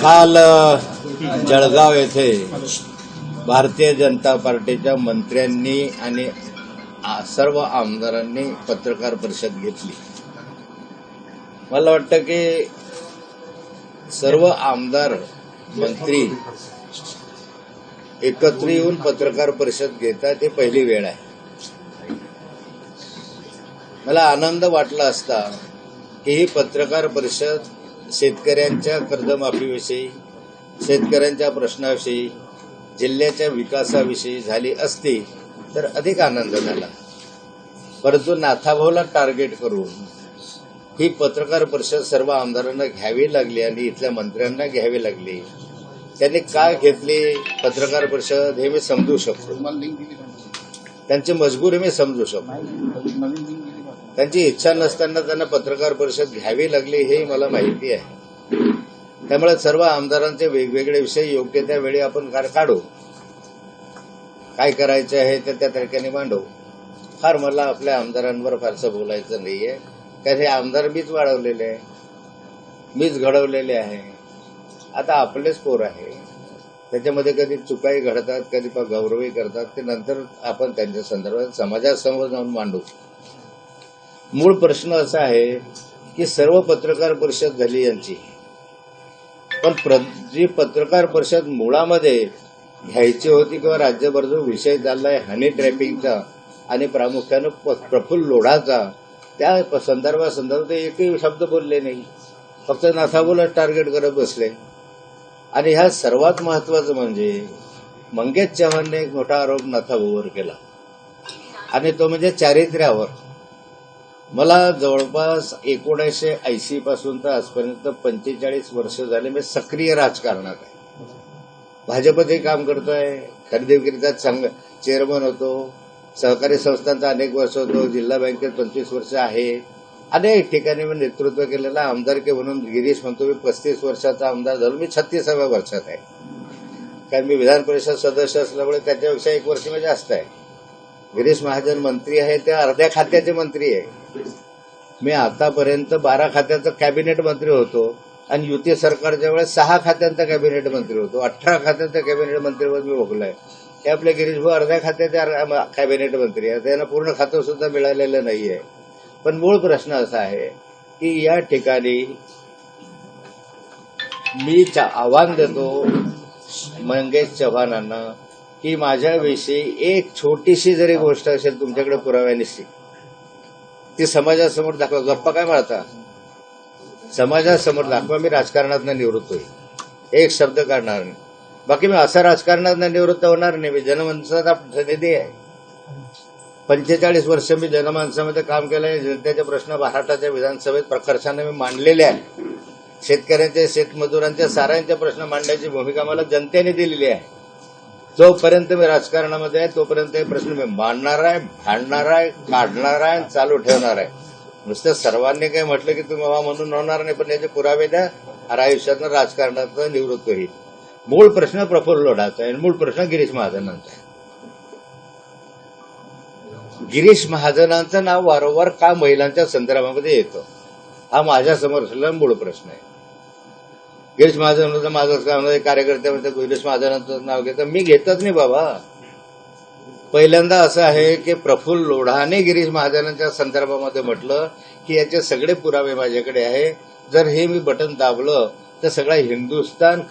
काल जळगाव येथे भारतीय जनता पार्टीच्या मंत्र्यांनी आणि सर्व आमदारांनी पत्रकार परिषद घेतली. मला वाटतं की सर्व आमदार मंत्री एकत्र येऊन पत्रकार परिषद घेतात ही पहिली वेळ आहे. मला आनंद वाटला असता की ही पत्रकार परिषद शेतकऱ्यांच्या कर्जमाफीविषयी, शेतकऱ्यांच्या प्रश्नाविषयी, जिल्ह्याच्या विकासाविषयी झाली असती तर अधिक आनंद झाला. परंतु नाथाभाऊला टार्गेट करून ही पत्रकार परिषद सर्व आमदारांना घ्यावी लागली आणि इथल्या मंत्र्यांना घ्यावी लागली. त्यांनी काय घेतली पत्रकार परिषद हे मी समजू शकतो. त्यांची मजबुरी मी समजू शकतो. त्यांची इच्छा नसताना त्यांना पत्रकार परिषद घ्यावी लागली हे मला माहिती आहे. त्यामुळे सर्व आमदारांचे वेगवेगळे विषय योग्य त्या वेळी आपण काढू, काय करायचे आहे ते त्या ठिकाणी मांडू. फार मला आपल्या आमदारांवर फारसं बोलायचं नाहीये, कारण हे आमदार मीच वाढवलेले आहे, मीच घडवलेले आहे. आता आपलेच पोर आहे, त्याच्यामध्ये कधी चुकाही घडतात, कधी गौरवही करतात, ते नंतर आपण त्यांच्या संदर्भात समाजासमोर जाऊन मांडू. मूळ प्रश्न असा आहे की सर्व पत्रकार परिषद झाली यांची, पण जी पत्रकार परिषद मुळामध्ये घ्यायची होती किंवा राज्यभर जो विषय चाललाय हनी ट्रॅपिंगचा आणि प्रामुख्यानं प्रफुल्ल लोढाचा, त्या संदर्भात एकही शब्द बोलले नाही. फक्त नाथाभाऊला टार्गेट करत बसले. आणि ह्या सर्वात महत्वाचं म्हणजे मंगेश चव्हाणने एक मोठा आरोप नाथाभाऊवर केला आणि तो म्हणजे चारित्र्यावर. मला जवळपास 1980 पासून तर आजपर्यंत 45 वर्ष झाले मी सक्रिय राजकारणात आहे. भाजपचे काम करतोय, खरेदी विक्रीचा चेअरमन होतो, सहकारी संस्थांचा अनेक वर्ष होतो, जिल्हा बँकेत 25 वर्ष आहे, अनेक ठिकाणी मी नेतृत्व केलेलं. आमदारकी म्हणून गिरीश म्हणतो मी 35 वर्षाचा आमदार झालो. मी 36व्या वर्षात आहे, कारण मी विधान परिषद सदस्य असल्यामुळे त्याच्यापेक्षा 1 वर्ष मी जास्त आहे. गिरीश महाजन मंत्री आहे, ते अर्ध्या खात्याचे मंत्री आहे. मी आतापर्यंत 12 खात्यांचा कॅबिनेट मंत्री होतो आणि युती सरकारच्या वेळेस 6 खात्यांचा कॅबिनेट मंत्री होतो. 18 खात्यांचा कॅबिनेट मंत्रीपद मी भोगलाय. हे आपले गिरीश भाऊ अर्ध्या खात्याचे कॅबिनेट मंत्री आहे, त्यांना पूर्ण खातं सुद्धा मिळालेलं नाहीये. पण मूळ प्रश्न असा आहे की या ठिकाणी मी आव्हान देतो मंगेश चव्हाणांना की माझ्याविषयी एक छोटीशी जरी गोष्ट असेल तुमच्याकडे पुराव्यानिशी, ती समाजासमोर दाखवा. गप्पा काय मारता, समाजासमोर दाखवा. मी राजकारणातनं निवृत्त होईल, एक शब्द काढणार नाही. बाकी मी असं राजकारणातनं निवृत्त होणार नाही. मी जनमानसाचा प्रतिनिधी आहे. 45 वर्ष मी जनमानसामध्ये काम केलंय. जनतेचे प्रश्न महाराष्ट्राच्या विधानसभेत प्रखरपणे मी मांडलेले आहे. शेतकऱ्यांचे, शेतमजुरांचे, साऱ्यांचे प्रश्न मांडण्याची भूमिका मला जनतेने दिलेली आहे. जोपर्यंत मी राजकारणामध्ये आहे तोपर्यंत हे प्रश्न मी मांडणार आहे, भांडणार आहे, काढणार आहे, चालू ठेवणार आहे. नुसतं सर्वांनी काही म्हटलं की तुम्ही व्हा म्हणून होणार नाही, पण याचे पुरावे द्या. आयुष्यातनं राजकारणातनं निवृत्त होईल. मूळ प्रश्न प्रफुल्ल लोढाचा आहे, मूळ प्रश्न गिरीश महाजनांचा आहे. गिरीश महाजनांचं नाव वारंवार का महिलांच्या संदर्भामध्ये येतं, हा माझ्यासमोर असलेला मूळ प्रश्न आहे. गिरीश महाजन माझंच काम, कार्यकर्त्यामध्ये गिरीश महाजनांचं नाव घेतं, मी घेतच नाही बाबा. पहिल्यांदा असं आहे की प्रफुल्ल लोढाने गिरीश महाजनांच्या संदर्भामध्ये म्हटलं की याचे सगळे पुरावे माझ्याकडे आहे. जर हे मी बटन दाबलं तर सगळा हिंदुस्तान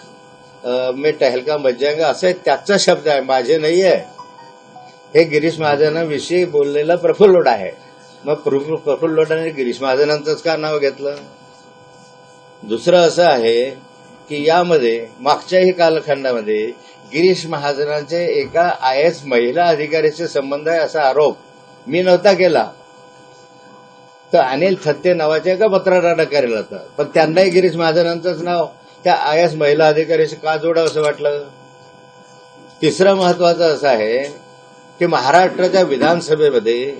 में टहलका मच जाएगा, असं त्याचा शब्द आहे, माझे नाही आहे. हे गिरीश महाजनांविषयी बोललेला प्रफुल्ल लोढा आहे. मग प्रफुल्ल लोढाने गिरीश महाजनांचंच का नाव घेतलं? दुसरं असं आहे की यामध्ये मागच्याही कालखंडामध्ये गिरीश महाजनांचे एका IAS महिला अधिकाऱ्याशी संबंध आहे असा आरोप मी नव्हता केला, तर अनिल थत्ते नावाच्या एका पत्रकारानं केला होता. पण त्यांनाही गिरीश महाजनांचंच नाव त्या IAS महिला अधिकाऱ्याशी का जोडावं असं वाटलं? तिसरं महत्वाचं असं आहे की महाराष्ट्राच्या विधानसभेमध्ये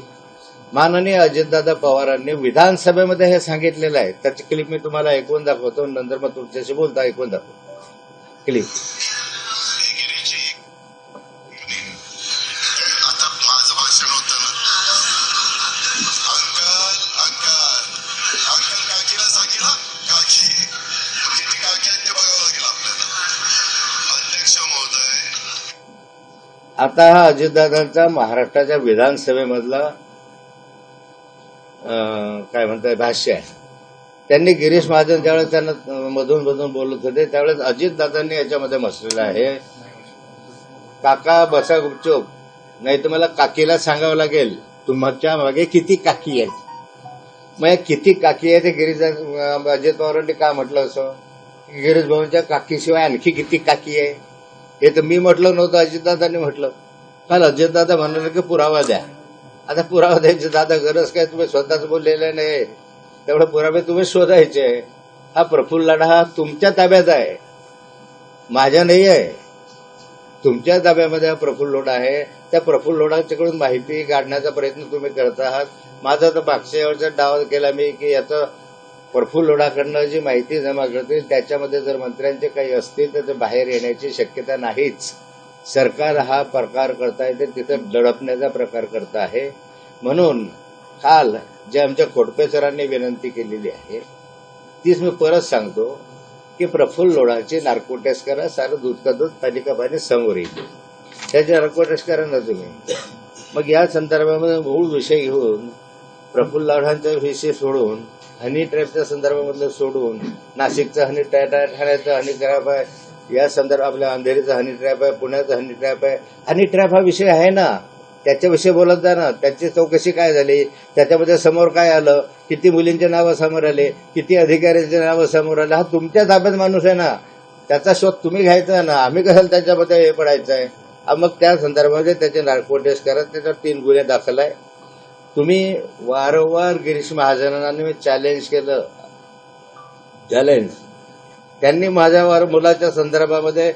माननीय अजितदादा पवारांनी विधानसभेमध्ये हे सांगितलेलं आहे. त्याची क्लिप मी तुम्हाला ऐकून दाखवतो, नंतर मग तुमच्याशी बोलता ऐकून दाखवतो क्लिप. आता माझं भाषण होतं ना, अंकल काकीला सांगितलं, काकी म्हणजे ती काकी आहे ते बघावं लागेल आपल्याला. आता हा अजितदादांचा महाराष्ट्राच्या विधानसभेमधला काय म्हणतात भाष्य आहे. त्यांनी गिरीश महाजन ज्यावेळेस त्यांना मधून मधून बोलत होते त्यावेळेस अजितदादांनी याच्यामध्ये म्हटलेलं आहे, काका बसा गुपचूप, नाही तर मला काकीला सांगावं लागेल तुमच्या मागे किती काकी आहेत. मग या किती काकी आहे ते गिरीश अजित पवारांनी का म्हटलं असं? गिरीश भाऊंच्या काकीशिवाय आणखी किती काकी आहे? हे तर मी म्हटलं नव्हतं, अजितदादांनी म्हटलं. काल अजितदादा म्हणाले की पुरावा द्या. आता पुरावा द्यायची दादा गरज काय, तुम्ही स्वतःच बोललेले नाही, तेवढे पुरावे तुम्ही शोधायचे. हा प्रफुल्ल लढा हा तुमच्या ताब्यात आहे, माझ्या नाही आहे. तुमच्या ताब्यामध्ये हा प्रफुल्ल लोढा आहे. त्या प्रफुल्ल लोढाच्याकडून माहिती काढण्याचा प्रयत्न तुम्ही करत आहात. माझा तर मागच्या वेळचा डाव केला मी की याचं प्रफुल्ल लोढाकडनं जी माहिती जमा करतील त्याच्यामध्ये जर मंत्र्यांचे काही असतील तर ते बाहेर येण्याची शक्यता नाहीच. सरकार हा प्रकार करता येते तिथे दडपण्याचा प्रकार करता आहे. म्हणून काल जे आमच्या खोडपे सरांनी विनंती केलेली आहे तीच मी परत सांगतो की प्रफुल्ल लोढाची नार्को टेस्ट करा, सारं दूध का दूध पाणी का पाणी समोर येईल. त्याची नार्को टेस्ट करा ना तुम्ही. मग या संदर्भामध्ये मूळ विषय घेऊन प्रफुल्ल लोढांचा विषय सोडून, हनी ट्रॅपच्या संदर्भामधलं सोडून, नाशिकचा हनी ट्रॅप आहे, ठाण्याचा हनी ट्रॅप आहे, या संदर्भात आपल्या अंधेरीचा हनी ट्रॅप आहे, पुण्याचा हनी ट्रॅप आहे. हनी ट्रॅप हा विषय आहे ना, त्याच्याविषयी बोलत जा ना. त्याची चौकशी काय झाली, त्याच्यामध्ये समोर काय आलं, किती मुलींचे नावं समोर आले, किती अधिकाऱ्यांचे नावं समोर आले, हा तुमच्या ताब्यात माणूस आहे ना, त्याचा शोध तुम्ही घ्यायचा ना. आम्ही कशाला त्याच्यामध्ये हे पडायचं आहे. मग त्या संदर्भामध्ये त्याचे नार्को टेस्ट करा. त्याच्यावर 3 गुन्हे दाखल आहे. तुम्ही वारंवार गिरीश महाजनांनी मी चॅलेंज केलं, त्यांनी माझ्या मुलाच्या संदर्भामध्ये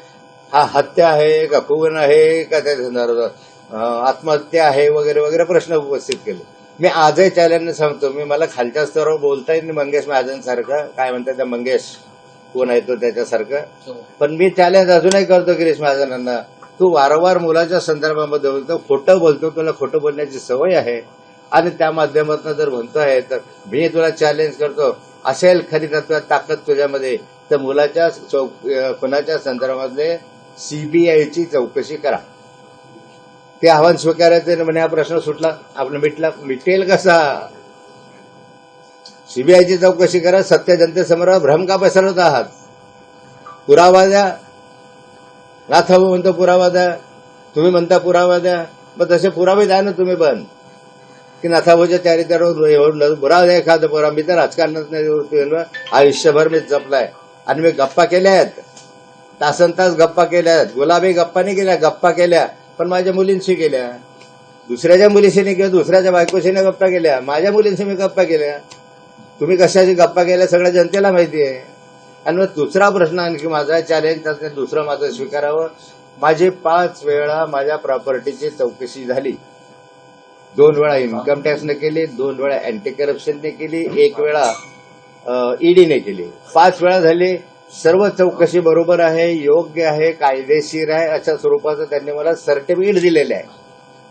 हा हत्या आहे का खून आहे का त्या संदर्भात आत्महत्या आहे वगैरे वगैरे प्रश्न उपस्थित केले. मी आजही चॅलेंज सांगतो, मी मला खालच्या स्तरावर बोलता येईल मंगेश महाजन सारखं, काय म्हणतात त्या मंगेश कोण आहे तो त्याच्यासारखं, पण मी चॅलेंज अजूनही करतो गिरीश महाजनांना. तू वारंवार मुलाच्या संदर्भामध्ये बोलतो, खोटं बोलतो, तुला खोटं बोलण्याची सवय आहे आणि त्या माध्यमातून जर म्हणतो आहे तर मी तुला चॅलेंज करतो, असेल खरी ताकद तुझ्यामध्ये तर मुलाच्या खुनाच्या संदर्भामध्ये सीबीआयची चौकशी करा. ते आव्हान स्वीकारायचं म्हणजे हा प्रश्न सुटला, आपला मिटेल कसा? सीबीआयची चौकशी करा. सत्य जनतेसमोर भ्रम का पसरवत आहात? पुरावा द्या. नाथाभाऊ म्हणतो पुरावा द्या, तुम्ही म्हणता पुरावा द्या, मग तसे पुरावे द्या ना तुम्ही पण, की नाथाभाऊच्या चारित्र्यावर पुरावा द्या एखादा पुरावा. मी तर राजकारणात नाही, आयुष्यभर मी जपलाय आणि मी गप्पा केल्या आहेत, तासन तास गप्पा केल्या आहेत. गुलाबी गप्पा नाही केल्या, गप्पा केल्या, पण माझ्या मुलींशी केल्या. दुसऱ्याच्या मुलीशी नाही किंवा दुसऱ्याच्या बायकोशी नाही गप्पा केल्या, माझ्या मुलींशी मी गप्पा केल्या. तुम्ही कशाची गप्पा केल्या सगळ्या जनतेला माहिती आहे. आणि मग दुसरा प्रश्न आणखी माझा चॅलेंज, दुसरं माझं स्वीकारावं. माझी 5 वेळा माझ्या प्रॉपर्टीची चौकशी झाली. 2 वेळा इन्कम टॅक्सने केली, 2 वेळा अँटी करप्शनने केली, 1 वेळा ईडीने केली. 5 वेळा झाली. सर्व चौकशी बरोबर आहे, योग्य आहे, कायदेशीर आहे अशा स्वरूपाचं त्यांनी मला सर्टिफिकेट दिलेलं आहे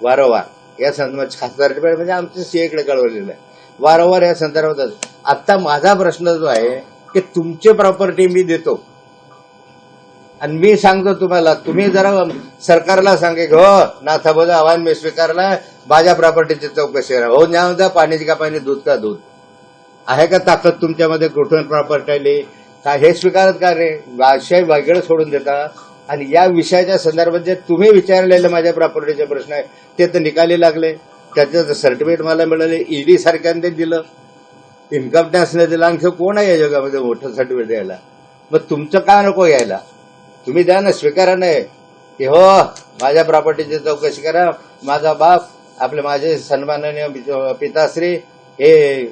वारंवार. या संदर्भात सर्टिफिकेट म्हणजे आमच्या सीएकडे कळवलेलं आहे वारंवार या संदर्भात. आता माझा प्रश्न जो आहे की तुमची प्रॉपर्टी मी देतो आणि मी सांगतो तुम्हाला, तुम्ही जरा सरकारला सांगे हो नाथाभाऊचं आव्हान मी स्वीकारलं, माझ्या प्रॉपर्टीची चौकशी करा. हो न्याय द्या, पाणीची का पाणी, दूध का दूध. आहे का ताकद तुमच्यामध्ये कुठून प्रॉपर्टी आली का हे स्वीकारत का रे? विषय वेगळं सोडून देता आणि या विषयाच्या संदर्भात जे तुम्ही विचारलेले माझ्या प्रॉपर्टीचे प्रश्न आहे ते तर निकाली लागले. त्याचं सर्टिफिकेट मला मिळाले, ईडी सारख्याने दिलं, इन्कम टॅक्सने दिलं. आणखी कोण आहे या जगामध्ये मोठं सर्टिफिकेट द्यायला? मग तुमचं का नको यायला? तुम्ही द्या ना, स्वीकारा नाही की हो माझ्या प्रॉपर्टीची चौकशी करा. माझा बाप, माझे सन्माननीय पिताश्री हे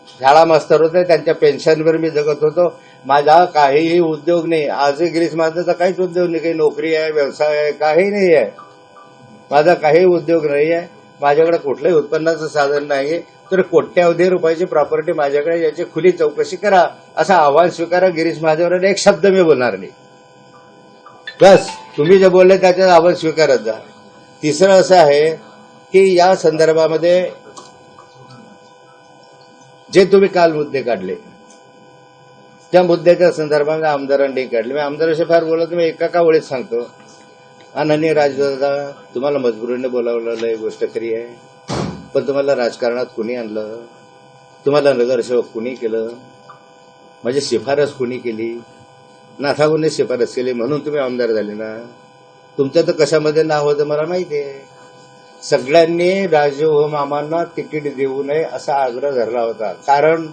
शाळा मास्तर होते, त्यांच्या पेन्शनवर मी जगत होतो. माझा काहीही उद्योग नाही. आजही गिरीश महाजनचा काहीच उद्योग नाही, काही नोकरी आहे, व्यवसाय आहे, काही नाही आहे. माझा काही उद्योग नाही आहे. माझ्याकडे कुठलंही उत्पन्नाचं साधन नाही. तर कोट्यावधी रुपयाची प्रॉपर्टी माझ्याकडे, याची खुली चौकशी करा असं आव्हान स्वीकारा. गिरीश महाजनवर एक शब्द मी बोलणार नाही. बस तुम्ही जे बोलले त्याचं आव्हान स्वीकारत जा. तिसरं असं आहे की या संदर्भामध्ये जे तुम्ही काल मुद्दे काढले त्या मुद्द्याच्या संदर्भात आमदारांनी काढले. मी आमदाराशी फार बोलत, मी एका ओळीत सांगतो. आणि राजदादा तुम्हाला मजबुरीने बोलावलेलं ही गोष्ट खरी आहे, पण तुम्हाला राजकारणात कुणी आणलं? तुम्हाला नगरसेवक कुणी केलं? म्हणजे शिफारस कुणी केली? नाथाभाऊने शिफारस केली म्हणून तुम्ही आमदार झाले ना. तुमचं तर कशामध्ये नाव होतं मला माहिती आहे. सगळ्यांनी राजू मामांना तिकीट देऊ नये असा आग्रह धरला होता, कारण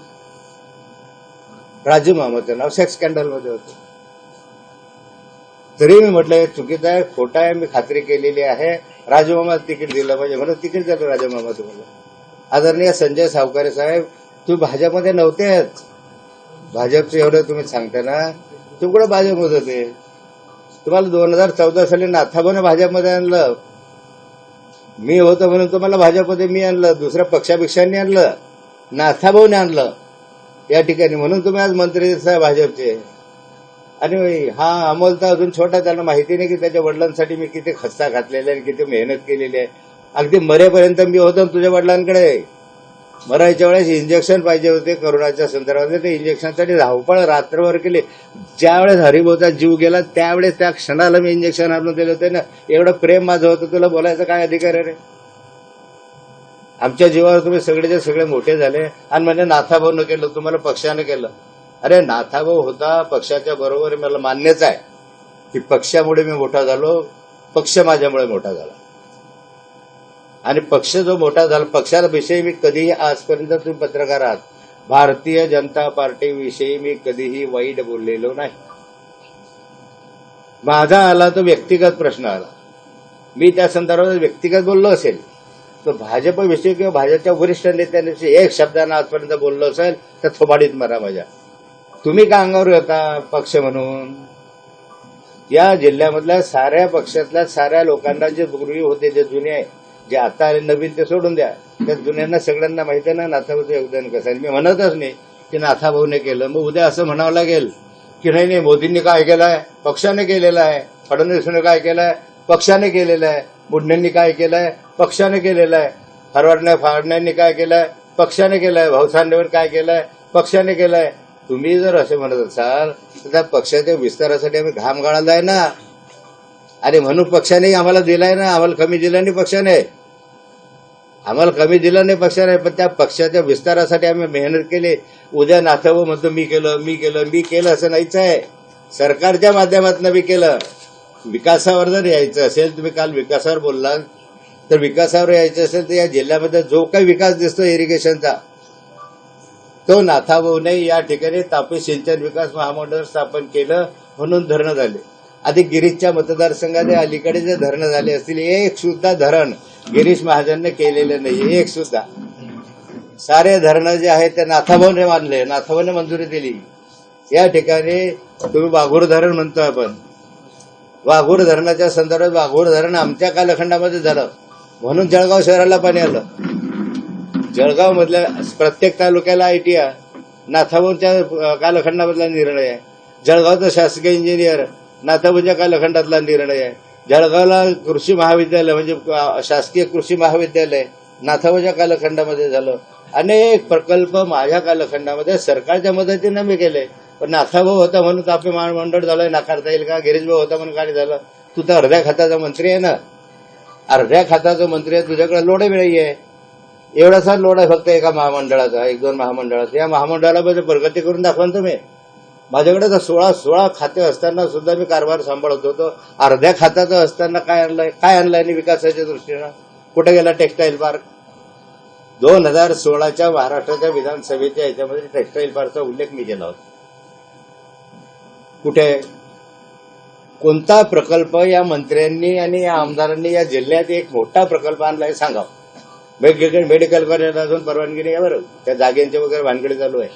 राजू मामाचं नाव सेक्स स्कॅन्डलमध्ये होतं. तरी मी म्हटलं चुकीचं आहे, खोटं आहे, मी खात्री केलेली आहे. राजू मामा तिकीट दिलं पाहिजे म्हणून तिकीट दिलं राजू मामा तुम्हाला. आदरणीय संजय सावकारे साहेब, तुम्ही भाजपमध्ये नव्हतेच. भाजपचं एवढं तुम्ही सांगता ना, तुम्ही कुठं भाजपमध्ये होते? तुम्हाला 2014 साली नाथाभाऊने भाजपमध्ये आणलं. मी होतो म्हणून तुम्हाला भाजपमध्ये मी आणलं, दुसऱ्या पक्षापेक्षांनी आणलं, नाथाभाऊने आणलं या ठिकाणी, म्हणून तुम्ही आज मंत्री दिसताय भाजपचे. आणि हा अमोल तर अजून छोटा, त्यांना माहिती नाही की त्याच्या वडिलांसाठी मी किती खस्ता घातलेला आहे, किती मेहनत केलेली आहे. अगदी मरेपर्यंत मी होतो तुझ्या वडिलांकडे. मरायच्या वेळेस इंजेक्शन पाहिजे होते करोनाच्या संदर्भात, ते इंजेक्शनसाठी धावपळ रात्रभर केली. ज्यावेळेस हरिभाऊचा जीव गेला त्यावेळेस त्या क्षणाला मी इंजेक्शन आणून दिले होते ना. एवढं प्रेम माझं होतं, तुला बोलायचं काय अधिकार आहे रे? आमच्या जीवावर तुम्ही सगळेचे सगळे मोठे झाले आणि म्हणजे नाथाभाऊनं केलं, तुम्हाला पक्षानं केलं. अरे नाथाभाऊ होता पक्षाच्या बरोबर, मला मान्यच आहे की पक्षामुळे मी मोठा झालो, पक्ष माझ्यामुळे मोठा झाला. आणि पक्ष जो मोठा झाला, पक्षाविषयी मी कधीही आजपर्यंत, तुम्ही पत्रकार आहात, भारतीय जनता पार्टीविषयी मी कधीही वाईट बोललेलो नाही. माझा आला तो व्यक्तिगत प्रश्न आला, मी त्या संदर्भात व्यक्तिगत बोललो असेल, तर भाजपविषयी किंवा भाजपच्या वरिष्ठ नेत्यांविषयी एक शब्दानं आजपर्यंत बोललो असेल तर थोबाडीत मारा माझ्या. तुम्ही का अंगावर येता पक्ष म्हणून? या जिल्ह्यामधल्या साऱ्या पक्षातल्या साऱ्या लोकांना, जे पूर्वी होते, जे जुने आहे, जे आता आले नवीन, ते सोडून द्या. त्या जुन्यांना सगळ्यांना माहिती आहे ना नाथाभाऊचं योगदान कसं आहे. मी म्हणतच नाही की नाथाभाऊने केलं, मग उद्या असं म्हणावं लागेल की नाही मोदींनी काय केलंय, पक्षाने केलेलं आहे. फडणवीसने काय केलंय, पक्षाने केलेलं आहे. मुंडेंनी काय केलंय, पक्षाने केलेलं आहे. फडणवीसांनी काय केलंय, पक्षाने केलंय. भाऊसाहेबांनी काय केलंय, पक्षाने केलंय. तुम्ही जर असे म्हणत असाल तर त्या पक्षाच्या विस्तारासाठी आम्ही घाम गाळायला आहे ना. आणि म्हणून पक्षाने आम्हाला दिलाय ना, आम्हाला कमी दिला नाही पक्षाने, आम्हाला कमी दिलं नाही पक्षाने, पण त्या पक्षाच्या विस्तारासाठी आम्ही मेहनत केली. उद्या नाथाभाऊ म्हणतो मी केलं असं नाहीच आहे. सरकारच्या माध्यमातून मी केलं. विकासावर जर यायचं असेल, तुम्ही काल विकासावर बोललात, तर विकासावर यायचं असेल तर या जिल्ह्यामध्ये जो काही विकास दिसतो इरिगेशनचा, तो नाथाभाऊने या ठिकाणी तापी सिंचन विकास महामंडळ स्थापन केलं म्हणून धरणं झाले. आधी गिरीशच्या मतदारसंघात अलीकडे जे धरणं झाले असतील, एक सुद्धा धरण गिरीश महाजनने केलेलं नाही, एक सुद्धा. सारे धरणं जे आहेत ते नाथाभाऊने मानले, नाथाभाऊने मंजुरी दिली. या ठिकाणी तुम्ही वाघूर धरण म्हणतो आपण, वाघूर धरणाच्या संदर्भात, वाघूर धरण आमच्या कालखंडामध्ये झालं म्हणून जळगाव शहराला पाणी आलं. जळगाव मधल्या प्रत्येक तालुक्याला आयटीआय नाथाभाऊच्या कालखंडामधला निर्णय आहे. जळगावचं शासकीय इंजिनियर नाथाभाऊच्या कालखंडातला निर्णय आहे. जळगावला कृषी महाविद्यालय म्हणजे शासकीय कृषी महाविद्यालय नाथाभाऊच्या कालखंडामध्ये झालं. अनेक प्रकल्प माझ्या कालखंडामध्ये सरकारच्या मदतीनं मी केले. पण नाथाभाऊ होता म्हणून तापी महामंडळ झालं नाकारता येईल का? गिरीशभाऊ होता म्हणून काय झालं? तू तर अर्ध्या खात्याचा मंत्री आहे ना, अर्ध्या खात्याचा मंत्री आहे, तुझ्याकडे लोड वेळी आहे. एवढासा लोड आहे फक्त एका महामंडळाचा, 1-2 महामंडळाचा. या महामंडळामध्ये प्रगती करून दाखवा तुम्ही. माझ्याकडे तर 16 खाते असताना सुद्धा मी कारभार सांभाळत होतो. अर्ध्या खात्याचं असताना काय आणलंय विकासाच्या दृष्टीनं? कुठे गेला टेक्सटाईल पार्क? 2016च्या महाराष्ट्राच्या विधानसभेच्या याच्यामध्ये टेक्सटाईल पार्कचा उल्लेख मी केला होता. कुठे? कोणता प्रकल्प या मंत्र्यांनी आणि या आमदारांनी या जिल्ह्यात एक मोठा प्रकल्प आणलाय सांगा. मेडिकल कॉलेजला अजून परवानगी नाही आहे बरं, त्या जागेंचे वगैरे भानगडी चालू आहे,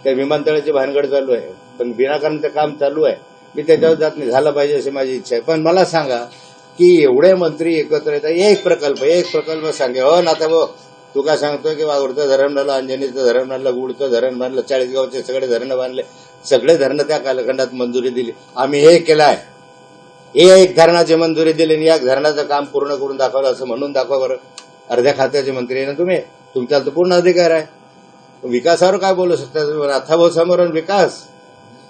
त्या विमानतळाची भानगड चालू आहे, पण विनाकारण काम चालू आहे. मी त्याच्यावर जात नाही, झालं पाहिजे अशी माझी इच्छा आहे. पण मला सांगा की एवढे मंत्री एकत्र येतात, एक प्रकल्प सांगे. हो नाथाभाऊ, तू काय सांगतोय की वाघूरचं धरण बांधलं, अंजनीचं धरण बांधलं, गुडचं धरण बांधलं, 40गावचे सगळे धरणं बांधले, सगळे धरणं त्या कालखंडात मंजुरी दिली. आम्ही हे केलंय, एक धरणाची मंजुरी दिली आणि या धरणाचं काम पूर्ण करून दाखवलं असं म्हणून दाखवा बरं. अर्ध्या खात्याचे मंत्री आहे ना तुम्ही, तुमच्याला तर पूर्ण अधिकार आहे. विकासावर काय बोलू शकता तुम्ही? नाथाभाऊ समोर विकास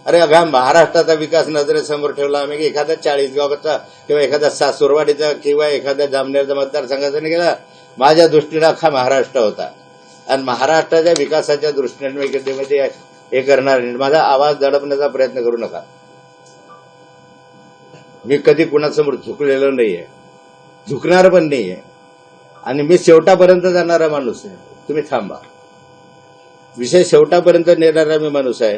अरे अगा महाराष्ट्राचा विकास नजरेसमोर ठेवला आम्ही की एखाद्या 40गावचा किंवा एखाद्या सासुरवाडीचा किंवा एखाद्या जामनेरचा मतदारसंघाचा नाही गेला. माझ्या दृष्टीनं अख्खा महाराष्ट्र होता आणि महाराष्ट्राच्या विकासाच्या दृष्टीने मी कधीमध्ये हे करणार नाही. माझा आवाज दडपण्याचा प्रयत्न करू नका. मी कधी कुणासमोर झुकलेलो नाहीये, झुकणार पण नाहीये आणि मी शेवटापर्यंत जाणारा माणूस आहे. तुम्ही थांबा. विषय शेवटापर्यंत नेणारा मी माणूस आहे.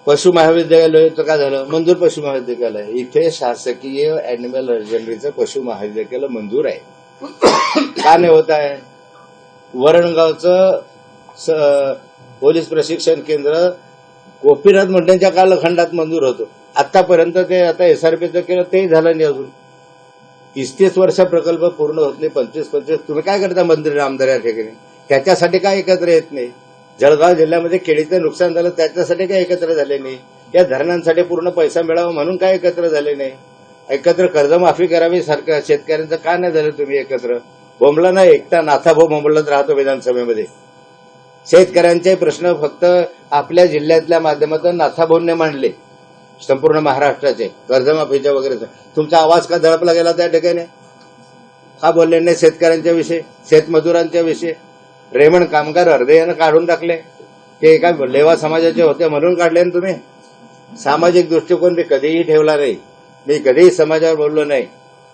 पशु महाविद्यालय तर काय झालं? मंजूर पशु महाविद्यालय. इथे शासकीय अॅनिमल हजबंडरीचं पशु महाविद्यालय मंजूर आहे. का नाही होत आहे? वरणगावचं पोलीस प्रशिक्षण केंद्र गोपीनाथ मुंडेंच्या कालखंडात मंजूर होतं. आतापर्यंत ते आता एसआरपीचं केलं तेही झालं नाही अजून. 30 वर्ष प्रकल्प पूर्ण होत नाही. 25 तुम्ही काय करता मंत्री आमदार या ठिकाणी? त्याच्यासाठी काय एकत्र येत नाही? जळगाव जिल्ह्यामध्ये केळीचं नुकसान झालं त्याच्यासाठी काय एकत्र झाले नाही? या धरणांसाठी पूर्ण पैसा मिळावा म्हणून काय एकत्र झाले नाही? एकत्र कर्जमाफी करावी सारखं शेतकऱ्यांचं का नाही झालं तुम्ही एकत्र? बोंबला ना एकटा नाथाभाऊ बोंबलत राहतो विधानसभेमध्ये. शेतकऱ्यांचे प्रश्न फक्त आपल्या जिल्ह्यातल्या माध्यमातून नाथाभाऊंनी मांडले, संपूर्ण महाराष्ट्राचे कर्जमाफीच्या वगैरे. तुमचा आवाज का दडपला गेला त्या ठिकाणी? का बोलले नाही शेतकऱ्यांच्या विषयी, शेतमजुरांच्या विषयी? रेमंड कामगार अर्धयानं काढून टाकले. ते एका लेवा समाजाचे होते म्हणून काढले ना तुम्ही. सामाजिक दृष्टिकोन मी कधीही ठेवला नाही. मी कधीही समाजावर बोललो नाही.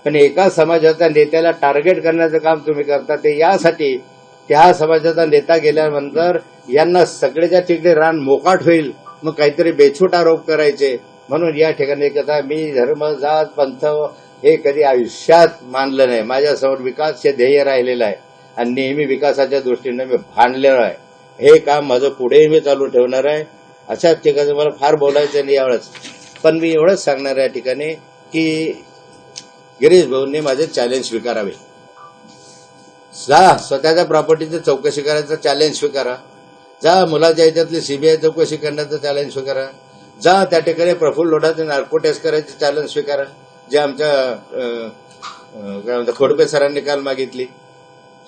पण एका समाजाच्या नेत्याला टार्गेट करण्याचं काम तुम्ही करता ते यासाठी त्या समाजाचा नेता गेल्यानंतर यांना सगळ्याच्या ठिकाणी रान मोकाट होईल मग काहीतरी बेछूट आरोप करायचे. म्हणून या ठिकाणी कथा मी धर्म जात पंथ हे कधी आयुष्यात मानलं नाही. माझ्यासमोर विकास हे ध्येय राहिलेलं आहे आणि नेहमी विकासाच्या दृष्टीने मी भांडलेलो आहे. हे काम माझं पुढेही मी चालू ठेवणार आहे. अशाच ठिकाणी मला फार बोलायचं नाही यावेळेस, पण मी एवढंच सांगणार या ठिकाणी की गिरीश भाऊंनी माझे चॅलेंज स्वीकारावे. जा स्वतःच्या प्रॉपर्टीची चौकशी करायचं चॅलेंज स्वीकारा. जा मुलाच्या ह्याच्यातली सीबीआय चौकशी करण्याचं चॅलेंज स्वीकारा. जा त्या ठिकाणी प्रफुल्ल लोढाचे नार्को टेस्ट करायचे चॅलेंज स्वीकारा, जे आमच्या काय म्हणतात खोडपे सरांनी काल मागितली.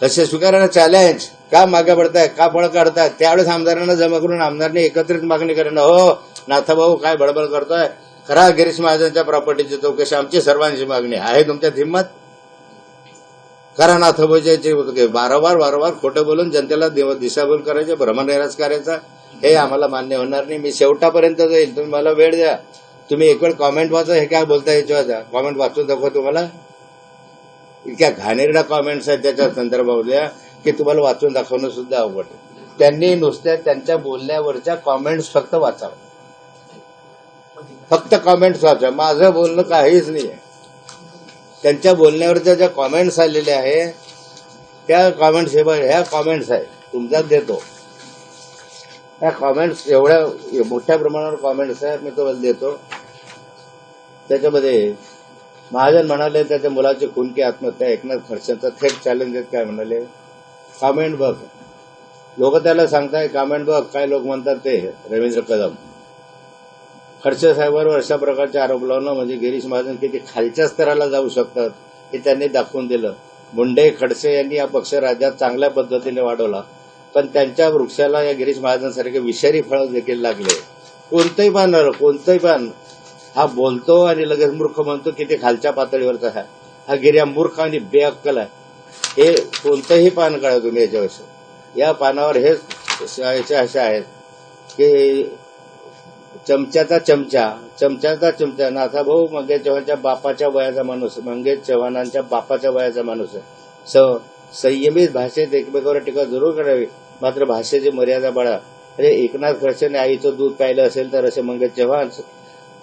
तसे स्वीकारायला चॅलेंज. का मागे पडताय, का पळ काढताय? त्यावेळेस आमदारांना जमा करून आमदारांनी एकत्रित मागणी करणं. हो नाथाभाऊ काय बडबड करतोय? खरा गिरीश महाजनच्या प्रॉपर्टीची चौकशी आमची सर्वांची मागणी आहे. तुमच्यात हिंमत करा. नाथाभाऊची वारंवार खोटं बोलून जनतेला दिशाभूल करायचे, भ्रमनिराश करायचा, हे आम्हाला मान्य होणार नाही. मी शेवटापर्यंत जाईल. तुम्ही मला वेळ द्या. तुम्ही एक वेळ कॉमेंट वाचा. हे काय बोलता याच्या कॉमेंट वाचून दाखवा तुम्हाला. इतक्या घाणेरड्या कॉमेंट्स आहेत त्याच्या संदर्भातल्या की तुम्हाला वाचून दाखवणं सुद्धा अवघड आहे. त्यांनी नुसत्या त्यांच्या बोलण्यावरच्या कॉमेंट्स फक्त वाचावं. फक्त कॉमेंट्स वाचा. माझं बोलणं काहीच नाही आहे. त्यांच्या बोलण्यावरच्या ज्या कॉमेंट्स आलेल्या आहे त्या कॉमेंट्स ह्या कॉमेंट्स आहे तुमच्यात देतो. ह्या कॉमेंट्स एवढ्या मोठ्या प्रमाणावर कॉमेंट्स आहेत मी तुम्हाला देतो. त्याच्यामध्ये महाजन म्हणाले त्याच्या मुलाची खून की आत्महत्या एकनाथ खडसेंचा थेट चॅलेंज आहेत. काय म्हणाले? कॉमेंट बघ. लोक त्याला सांगताय कॉमेंट बघ. काय लोक म्हणतात ते रवींद्र कदम. खडसे साहेबांवर अशा प्रकारचे आरोप लावणं म्हणजे गिरीश महाजन किती खालच्या स्तराला जाऊ शकतात हे त्यांनी दाखवून दिलं. मुंडे खडसे यांनी हा पक्ष राज्यात चांगल्या पद्धतीने वाढवला, पण त्यांच्या वृक्षाला या गिरीश महाजनसारखे विषारी फळं देखील लागले. कोणतंही पान हा बोलतो आणि लगेच मूर्ख म्हणतो किती खालच्या पातळीवरचा आहे. हा गिर्या मूर्ख आणि बेअक्कल आहे. हे कोणतंही पान काढा तुम्ही याच्याविषयी. या पानावर हे अशा आहेत की चमच्याचा चमचा नाथाभाऊ मंगेश चव्हाणच्या बापाच्या वयाचा माणूस, मंगेश चव्हाणांच्या बापाच्या वयाचा माणूस आहे. संयमित भाषेत एकमेकावर टीका जरूर करावी, मात्र भाषेची मर्यादा बाळा. अरे एकनाथ खडसेने आईचं दूध प्यायलं असेल तर असे मंगेश चव्हाण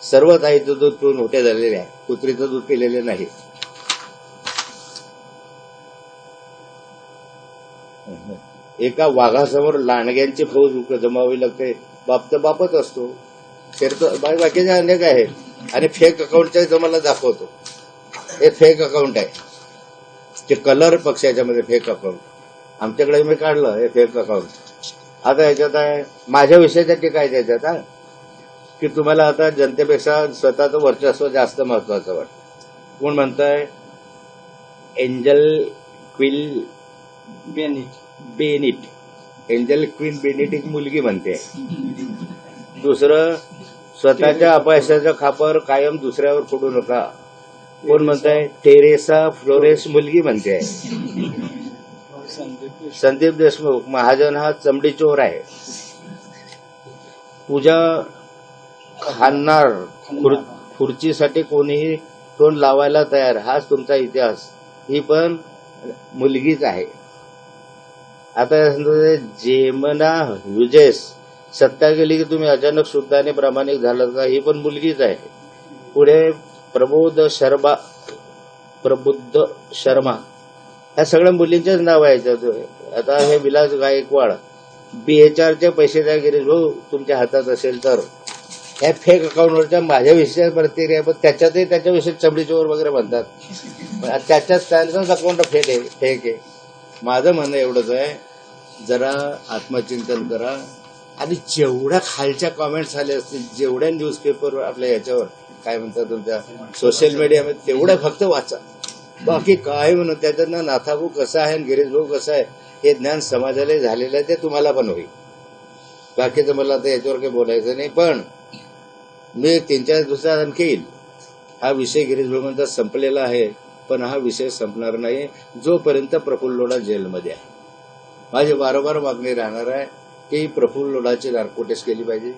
सर्वच आईचं दूध पिऊन मोठे झालेले आहे. कुत्रीचं दूध पिलेले नाही. एका वाघासमोर लांडग्यांची फौज जमावी लागते. बाप तर बापच असतो. बाकीचे अनेक आहेत आणि फेक अकाउंटच्या तुम्हाला दाखवतो. हे फेक अकाउंट आहे. ते कलर पक्षाच्यामध्ये फेक अकाउंट आमच्याकडे मी काढलं. हे फेक अकाउंट. आता ह्याच्यात आहे माझ्या विषयाच्या टीका आहे त्याच्यात हा की तुम्हाला आता जनतेपेक्षा स्वतःचं वर्चस्व जास्त महत्वाचं वाटतं. कोण म्हणताय? Angel queen beneath. Angel queen beneath एक मुलगी म्हणते. दुसरं, स्वतःच्या अपयशाचं खापर कायम दुसऱ्यावर फोडू नका. कोण म्हणताय? टेरेसा फ्लोरेस मुलगी म्हणते. संदीप देशमुख, महाजन हा चमडी चोर आहे. पूजा खाणार, खुर्चीसाठी कोणीही तोंड लावायला तयार, हाच तुमचा इतिहास. ही पण मुलगीच आहे. आता जेमना युजेस, सत्ता गेली की तुम्ही अचानक शुद्ध आणि प्रामाणिक झालात का? ही पण मुलगीच आहे. पुढे प्रबोध शर्मा, ह्या सगळ्या मुलींचेच नाव आहे. आता हे विलास गायकवाड, BHRचे पैसे द्या गिरीश भाऊ तुमच्या हातात असेल तर. ह्या फेक अकाउंटवरच्या माझ्या विषयात प्रतिक्रिया, पण त्याच्यातही त्याच्याविषयी चमडी चोर वगैरे म्हणतात. त्याच्यात त्यांचंच अकाउंट फेक आहे. माझं म्हणणं एवढंच आहे, जरा आत्मचिंतन करा आणि जेवढ्या खालच्या कॉमेंट्स आले असतील, जेवढ्या न्यूजपेपर आपल्या याच्यावर काय म्हणतात तुमच्या सोशल मीडियामध्ये, तेवढं फक्त वाचा. बाकी काय म्हणून त्याच्यातनं नाथाभाऊ कसा आहे आणि गिरीश भाऊ कसा आहे हे ज्ञान समाजाला झालेलं आहे, ते तुम्हाला पण होईल. बाकीचं मला आता याच्यावर काही बोलायचं नाही. पण मी 3-4 दिवसात आणखी येईल. हा विषय गिरीश भाऊ म्हणतात संपलेला आहे, पण हा विषय संपणार नाही जोपर्यंत प्रफुल्ल लोढा जेलमध्ये आहे. माझी वारंवार मागणी राहणार आहे की प्रफुल्ल लोढाची नार्कोटेस्ट केली पाहिजे.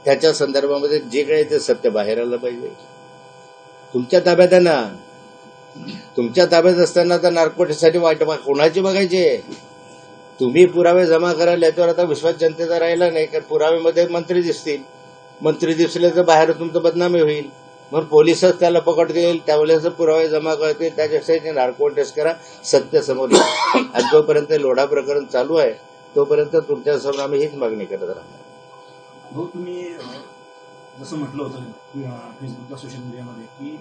त्याच्या संदर्भामध्ये जे काही ते सत्य बाहेर आलं पाहिजे. तुमच्या ताब्यात आहे ना, तुमच्या ताब्यात असताना तर नार्कोटेस्टसाठी वाट कोणाची बघायची? तुम्ही पुरावे जमा कराल याच्यावर आता विश्वास जनतेचा राहिला नाही. कारण पुराव्यामध्ये मंत्री दिसतील, मंत्री दिसले तर बाहेर तुमचं बदनामी होईल. मग पोलिसच त्याला पकडतील, त्यावेळेस पुरावे जमा करतील. त्याच्यासाठी नार्को टेस्ट करा, सत्य समोर येईल. आणि जोपर्यंत लोढा प्रकरण चालू आहे तोपर्यंत तुमच्यासमोर आम्ही हीच मागणी करत राहणार. भाऊ, तुम्ही जसं म्हटलं होतं फेसबुकला, सोशल मीडियामध्ये, की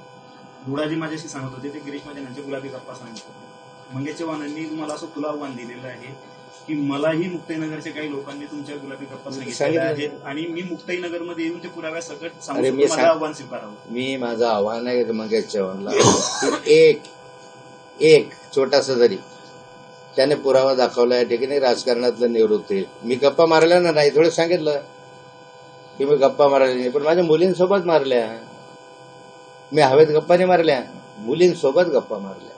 लोढाजी माझ्याशी सांगत होते ते गिरीश महाजन यांचे गुलाबी गप्पा सांगत होते. मंगेश चव्हाणांनी तुम्हाला असं खुलं आव्हान दिलेलं आहे की मलाही मुक्ताईनगरच्या काही लोकांनी तुमच्या गुलाबी गप्पा सांगितलेल्या आहेत आणि मी मुक्ताईनगरमध्ये येऊन ते पुराव्यासकट सांगू माझं आव्हान स्वीकारावं. मी माझं आव्हान आहे मंगेश चव्हाणला की एक छोटासा जरी त्याने पुरावा दाखवला या ठिकाणी राजकारणातलं निवृत्त होईल. मी गप्पा मारल्या ना नाही, थोडं सांगितलं की मी गप्पा मारल्या नाही, पण माझ्या मुलींसोबत मारल्या. मी हवेत गप्पा नाही मारल्या, मुलींसोबत गप्पा मारल्या.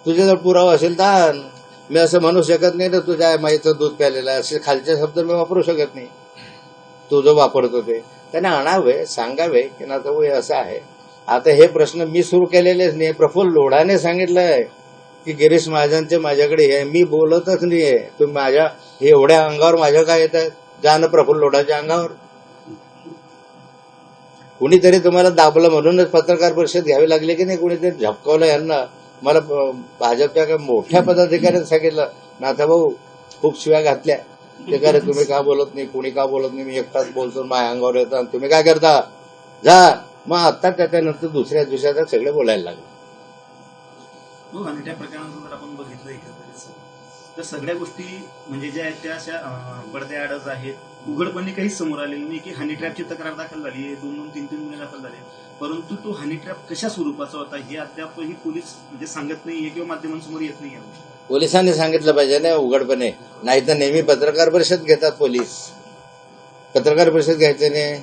तुझ्याजवळ पुरावा असेल तर मी असं म्हणू शकत नाही ना तुझ्या माईचं दूध प्यालेलं, असे खालचे शब्द मी वापरू शकत नाही. तू जो वापरतो ते त्याने आणावे, सांगावे की ना तो हे असं आहे. आता हे प्रश्न मी सुरू केलेलेच नाही, प्रफुल्ल लोढाने सांगितलंय की गिरीश महाजनचे माझ्याकडे हे, मी बोलतच नाहीये. तुम्ही माझ्या एवढ्या अंगावर माझ्या काय येत आहे? जाणं प्रफुल्ल लोढाच्या अंगावर. कुणीतरी तुम्हाला दाबलं म्हणूनच पत्रकार परिषद घ्यावी लागली की नाही? कुणीतरी झपकवलं यांना. मला भाजपच्या काही मोठ्या पदाधिकाऱ्यांनी सांगितलं, नाथाभाऊ खूप शिव्या घातल्या, ते काय तुम्ही का बोलत नाही, कुणी का बोलत नाही, मी एकटाच बोलतो, माझ्या अंगावर येतं आणि तुम्ही काय करता, जा. मग आता त्याच्यानंतर दुसऱ्या दिवसात सगळे बोलायला लागले. आणि त्या प्रकरणात जर आपण बघितलं एकंदरीत तर सगळ्या गोष्टी म्हणजे ज्या आहेत त्या अशा पडद्या आडच आहेत. उघडपणे काहीच समोर आलेलं नाही की हनी ट्रॅपची तक्रार दाखल झाली आहे, 2-2, 3-3 गुन्हे दाखल झाले, परंतु तो हनी ट्रॅप कशा स्वरूपाचा होता हे अद्यापही पोलीस म्हणजे सांगत नाहीये किंवा माध्यमांसमोर येत नाही. पोलिसांनी सांगितलं पाहिजे ना उघडपणे, नाही तर नेहमी पत्रकार परिषद घेतात पोलीस. पत्रकार परिषद घ्यायचं नाही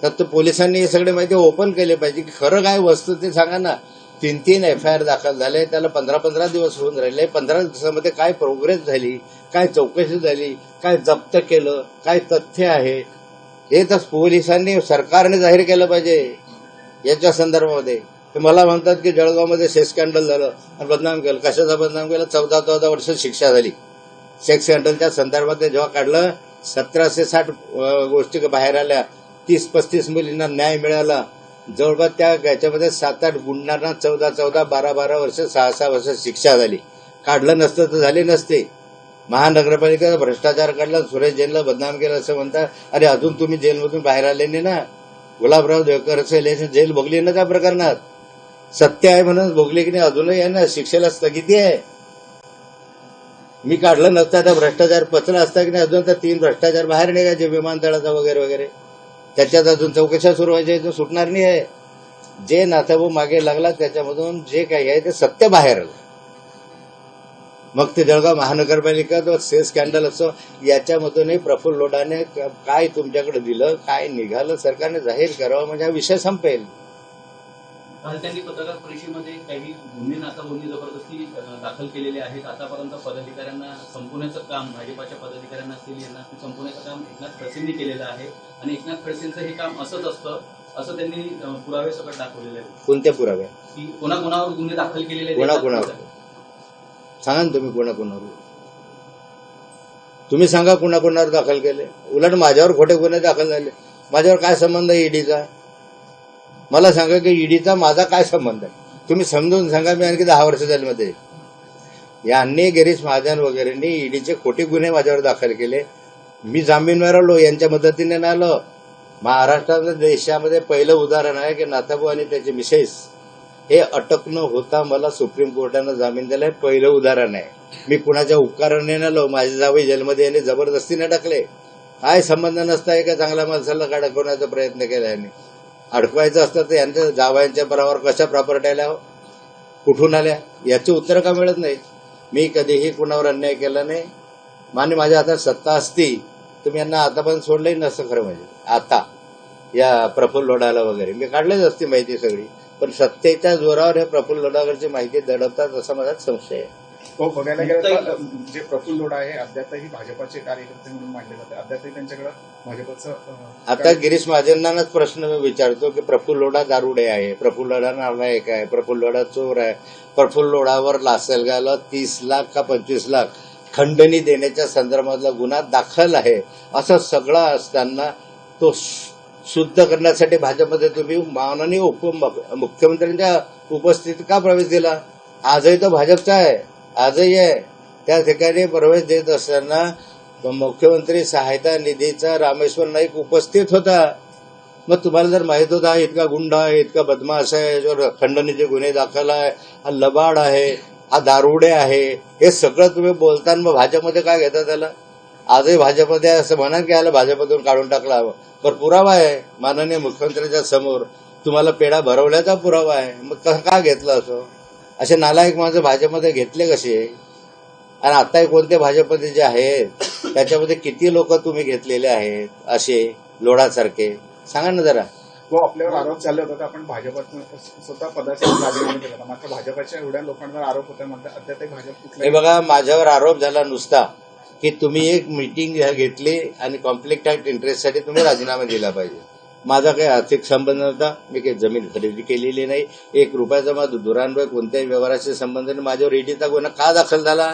तर पोलिसांनी हे सगळे माहिती ओपन केले पाहिजे की खरं काय वस्तू ते सांगा ना. 3-3 FIR दाखल झाले, त्याला 15-15 दिवस होऊन राहिले. 15 दिवसामध्ये काय प्रोग्रेस झाली, काय चौकशी झाली, काय जप्त केलं, काय तथ्य आहे, हे तर पोलिसांनी सरकारने जाहीर केलं पाहिजे याच्या संदर्भामध्ये. ते मला म्हणतात की जळगावमध्ये सेक्स स्कॅन्डल झालं आणि बदनाम केलं. कशाचा बदनाम केलं? 14 वर्ष शिक्षा झाली. सेक्स स्कॅन्डलच्या संदर्भात जेव्हा काढलं 1760 गोष्टी बाहेर आल्या, 30-35 मुलींना न्याय मिळाला. जवळपास त्या याच्यामध्ये 7-8 गुंडांना 14-14, 12-12 वर्ष, 6-6 वर्ष शिक्षा झाली. काढलं नसतं तर झाले नसते. महानगरपालिकेचा भ्रष्टाचार काढला, सुरेश जैनला बदनाम केलं असं म्हणतात. अरे अजून तुम्ही जेलमधून बाहेर आले नाही ना. गुलाबराव देवकर जेल भोगली ना त्या प्रकरणात. सत्य आहे म्हणून भोगली की नाही? अजूनही आहे ना, शिक्षेला स्थगिती आहे. मी काढलं नसता तर भ्रष्टाचार पचला असता की नाही? अजून तर 3 भ्रष्टाचार बाहेर निघायचे विमानतळाचा वगैरे वगैरे. त्याच्यात अजून चौकशा सुरू व्हायच्या, सुटणार नाही आहे. जे नाथाभाऊ मागे लागला त्याच्यामधून जे काही आहे ते सत्य बाहेर आलं. मग ते जळगाव महानगरपालिका तो सेल स्कॅन्डल असो, याच्यामधूनही प्रफुल्ल लोढाने काय तुमच्याकडे दिलं, काय निघालं, सरकारने जाहीर करावं, म्हणजे हा विषय संपेल. काल त्यांनी पत्रकार परिषदेमध्ये काही गुन्हे नाकाबंदी जबरदस्ती दाखल केलेले आहेत. आतापर्यंत पदाधिकाऱ्यांना संपवण्याचं काम, भाजपाच्या पदाधिकाऱ्यांना असतील यांना संपवण्याचं काम एकनाथ खडसेंनी केलेलं आहे आणि एकनाथ खडसेंचं हे काम असंच असतं असं त्यांनी पुरावे सकट दाखवलेले आहेत. कोणत्या पुराव्या? की कोणाकोणावर गुन्हे दाखल केलेले कोणाकोणावर सांगा ना तुम्ही, कोणाकोणावर? तुम्ही सांगा कोणाकोणावर दाखल केले. उलट माझ्यावर खोटे गुन्हे दाखल झाले. माझ्यावर काय संबंध आहे ईडीचा? मला सांगा की ईडीचा माझा काय संबंध आहे? तुम्ही समजून सांगा. मी आणखी 10 वर्ष जेलमध्ये. यांनी गिरीश महाजन वगैरेंनी ईडीचे खोटे गुन्हे माझ्यावर दाखल केले. मी जामीनवर आलो, यांच्या मदतीने नाही आलो. महाराष्ट्राच्या देशामध्ये पहिलं उदाहरण आहे की नाथाभाऊ आणि त्याचे मिसेस हे अटक न होता मला सुप्रीम कोर्टानं जामीन दिलाय. पहिलं उदाहरण आहे. मी कुणाच्या उपकाराने न आलो. माझे जावई जेलमध्ये यांनी जबरदस्तीने टाकले. काय संबंध नसता एका चांगल्या माणसाला अडकवण्याचा प्रयत्न केला यांनी. अडकवायचं असतं तर यांच्या जावयांच्या बरोबर कशा प्रॉपर्टी आल्या, कुठून आल्या, याची उत्तरं का मिळत नाही? मी कधीही कुणावर अन्याय केला नाही. मान्य माझ्या हातात सत्ता असती तुम्ही यांना आतापर्यंत सोडलंही नसतं. खरं म्हणजे आता या प्रफुल्ल लोढाला वगैरे मी काढलीच असती माहिती सगळी. पण सत्तेच्या जोरावर हे प्रफुल्ल लोढाकडची माहिती दडवतात असा माझा संशय आहे. तो बघायला गेलं तर जे प्रफुल्ल लोढा आहे अद्यापही भाजपाचे कार्यकर्ते म्हणून मानले जाते. अद्यापही त्यांच्याकडे भाजपचं आता गिरीश महाजनांनाच प्रश्न मी विचारतो की प्रफुल्ल लोढा दारुडे आहे, प्रफुल्ल लोढा नालायक आहे, प्रफुल्ल लोढा चोर आहे, प्रफुल्ल लोढावर लासलगावला 30 लाख का 25 लाख खंडणी देण्याच्या संदर्भातला गुन्हा दाखल आहे. असं सगळं असताना तो शुद्ध करण्यासाठी भाजपमध्ये तुम्ही माननीय उपमुख्यमंत्र्यांच्या उपस्थितीत का प्रवेश दिला? आजही तो भाजपचा आहे, आजही आहे. त्या ठिकाणी प्रवेश देत असताना मुख्यमंत्री सहायता निधीचा रामेश्वर नाईक उपस्थित होता. मग तुम्हाला जर माहित होता इतका गुंड आहे, इतका बदमाश आहे, याच्यावर खंडणीचे गुन्हे दाखल आहे, हा लबाड आहे, हा दारुडे आहे, हे सगळं तुम्ही बोलताना मग भाजपमध्ये काय घेता त्याला? आजही भाजपमध्ये असं म्हणा की याला भाजपमधून काढून टाकला हवं. पण पुरावा आहे माननीय मुख्यमंत्र्यांच्या समोर, तुम्हाला पेढा भरवल्याचा पुरावा आहे. मग का घेतलं असं? असे नालायक माणसं भाजपमध्ये घेतले कसे? आणि आता कोणते भाजपमध्ये जे आहेत त्याच्यामध्ये किती लोक तुम्ही घेतलेले आहेत असे लोढासारखे? सांगा ना जरा. तो आपल्यावर आरोप चालले होता की आपण भाजपात स्वतः पदाचा राजीनामा केला होता. मात्र भाजपाच्या एवढ्या लोकांवर आरोप होता मात्र अद्यापही भाजप हे बघा, माझ्यावर आरोप झाला नुसता की तुम्ही एक मीटिंग घेतली आणि कॉन्फ्लिक्ट ऑफ इंटरेस्टसाठी तुम्ही राजीनामा दिला पाहिजे. माझा काही आर्थिक संबंध नव्हता. मी काही जमीन खरेदी केलेली नाही. 1 रुपयाचा माझा दुरान्वय कोणत्याही व्यवहाराशी संबंध नाही. माझ्यावर ईडीचा गुन्हा का दाखल झाला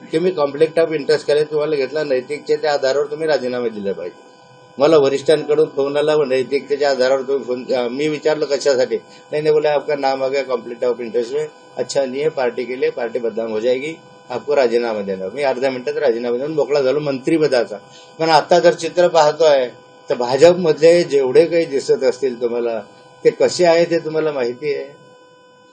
की मी कॉन्फ्लिक्ट ऑफ इंटरेस्ट केले तुम्हाला घेतला. नैतिकतेच्या आधारावर तुम्ही राजीनामा दिले पाहिजे. मला वरिष्ठांकडून फोन आला, नैतिकतेच्या आधारावर तुम्ही फोन. मी विचारलं कशासाठी? नाही बोला आपका नाम आ गया कॉन्फ्लिक्ट ऑफ इंटरेस्ट में. अच्छा नहीं है, पार्टी के लिए, पार्टी बदनाम हो जाएगी, आपको राजीनामा देणार. मी अर्ध्या मिनिटात राजीनामा देऊन मोकळा झालो मंत्रिपदाचा. पण आता जर चित्र पाहतोय तर भाजपमधले जेवढे काही दिसत असतील तुम्हाला ते कसे आहे ते तुम्हाला माहिती आहे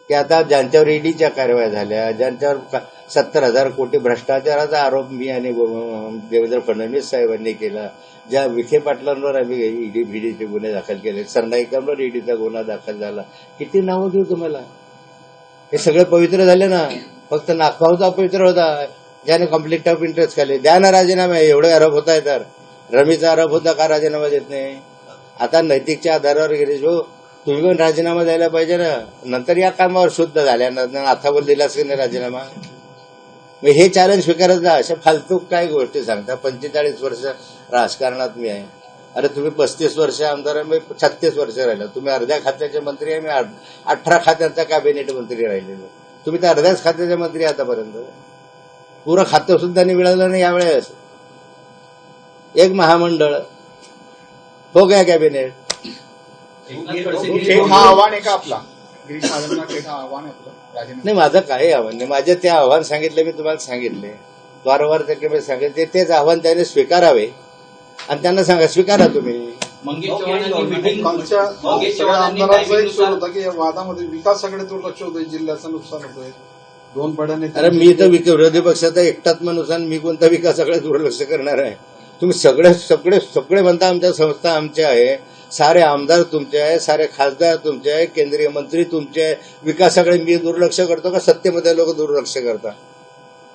की आता ज्यांच्यावर ईडीच्या कारवाया झाल्या, ज्यांच्यावर 70,000 कोटी भ्रष्टाचाराचा आरोप मी आणि देवेंद्र फडणवीस साहेबांनी केला, ज्या विखे पाटलांवर आम्ही ईडीचे गुन्हे दाखल केले, सरनाईकांवर ईडीचा गुन्हा दाखल झाला, किती नावं घेऊ तुम्हाला? हे सगळे पवित्र झाले ना. फक्त नागपावचा अपवित्र होता ज्याने कॉन्फ्लिक्ट ऑफ इंटरेस्ट केले. द्या ना राजीनामे. एवढे आरोप होत आहे तर रमीचा आरोप होता का राजीनामा देत नाही? आता नैतिकच्या आधारावर गिरीश भाऊ तुम्ही पण राजीनामा द्यायला पाहिजे ना. नंतर या कामावर शुद्ध झाल्यानंतर अथावर दिलाच की नाही राजीनामा? मग हे चॅलेंज स्वीकारत जा. अशा फालतू काय गोष्टी सांगता? 45 वर्ष राजकारणात मी आहे. अरे तुम्ही 35 वर्ष आमदार आहे, मी 36 वर्ष राहिला. तुम्ही अर्ध्या खात्याचे मंत्री आहे, मी 18 खात्यांचा कॅबिनेट मंत्री राहिलेलो. तुम्ही तर अर्ध्याच खात्याचे मंत्री आतापर्यंत. पुरं खातं सुद्धा नाही मिळालं नाही यावेळेस. एक महामंडळ हो गया कॅबिनेट. एकनाथ खडसे थेट हा आव्हान आहे का आपला? गिरीश महाजनला थेट हा आव्हान आहे आपलं राजीनामा? नाही, माझं काही आव्हान नाही. माझे ते आव्हान सांगितले मी तुम्हाला सांगितले. वारंवार मी सांगितले तेच आव्हान त्याने स्वीकारावे आणि त्यांना सांगा स्वीकारा तुम्ही. मंगेश चव्हाणांनी मीटिंग कालच्या मंगेश सगळ्या चव्हाणांनी आमदारांचा एक सूर टायमिंगनुसार होता की या वादामध्ये विकासाकडे दुर्लक्ष होतंय, जिल्ह्याचं नुकसान होतंय. 2 बड्या अरे मी तर विरोधी पक्षाचा एकटाच माणूस आणि मी कोणता विकासाकडे दुर्लक्ष करणार आहे? तुम्ही सगळे सगळे सगळे म्हणता आमच्या संस्था आमच्या आहे, सारे आमदार तुमचे आहे, सारे खासदार तुमचे आहे, केंद्रीय मंत्री तुमचे आहे. विकासाकडे मी दुर्लक्ष करतो का सत्तेमध्ये लोक दुर्लक्ष करतात?